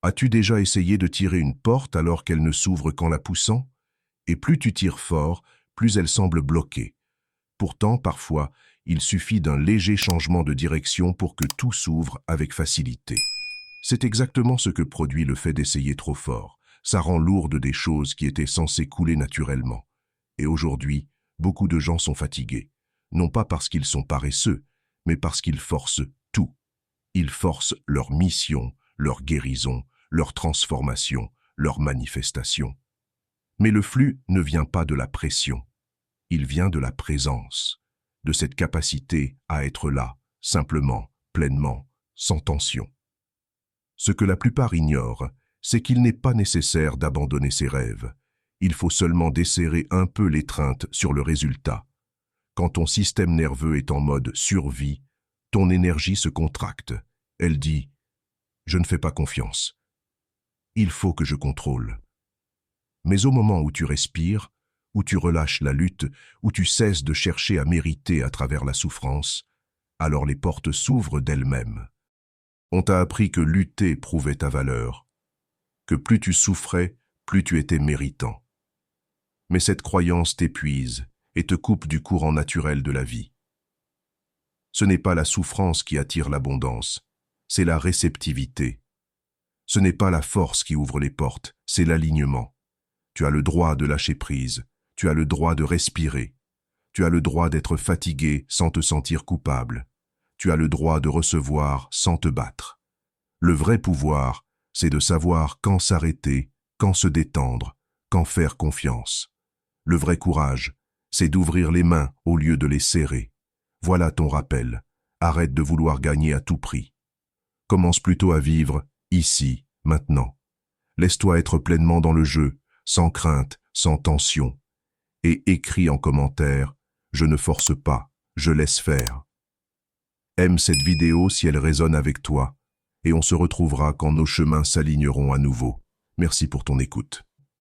As-tu déjà essayé de tirer une porte alors qu'elle ne s'ouvre qu'en la poussant? Et plus tu tires fort, plus elle semble bloquée. Pourtant, parfois, il suffit d'un léger changement de direction pour que tout s'ouvre avec facilité. C'est exactement ce que produit le fait d'essayer trop fort. Ça rend lourdes des choses qui étaient censées couler naturellement. Et aujourd'hui, beaucoup de gens sont fatigués. Non pas parce qu'ils sont paresseux, mais parce qu'ils forcent tout. Ils forcent leur mission, leur guérison, leur transformation, leur manifestation. Mais le flux ne vient pas de la pression. Il vient de la présence, de cette capacité à être là, simplement, pleinement, sans tension. Ce que la plupart ignorent, c'est qu'il n'est pas nécessaire d'abandonner ses rêves. Il faut seulement desserrer un peu l'étreinte sur le résultat. Quand ton système nerveux est en mode survie, ton énergie se contracte. Elle dit « Je ne fais pas confiance. Il faut que je contrôle. » Mais au moment où tu respires, où tu relâches la lutte, où tu cesses de chercher à mériter à travers la souffrance, alors les portes s'ouvrent d'elles-mêmes. On t'a appris que lutter prouvait ta valeur, que plus tu souffrais, plus tu étais méritant. Mais cette croyance t'épuise et te coupe du courant naturel de la vie. Ce n'est pas la souffrance qui attire l'abondance, c'est la réceptivité. Ce n'est pas la force qui ouvre les portes, c'est l'alignement. Tu as le droit de lâcher prise, tu as le droit de respirer, tu as le droit d'être fatigué sans te sentir coupable, tu as le droit de recevoir sans te battre. Le vrai pouvoir, c'est de savoir quand s'arrêter, quand se détendre, quand faire confiance. Le vrai courage, c'est d'ouvrir les mains au lieu de les serrer. Voilà ton rappel. Arrête de vouloir gagner à tout prix. Commence plutôt à vivre, ici, maintenant. Laisse-toi être pleinement dans le jeu, sans crainte, sans tension. Et écris en commentaire, je ne force pas, je laisse faire. Aime cette vidéo si elle résonne avec toi, et on se retrouvera quand nos chemins s'aligneront à nouveau. Merci pour ton écoute.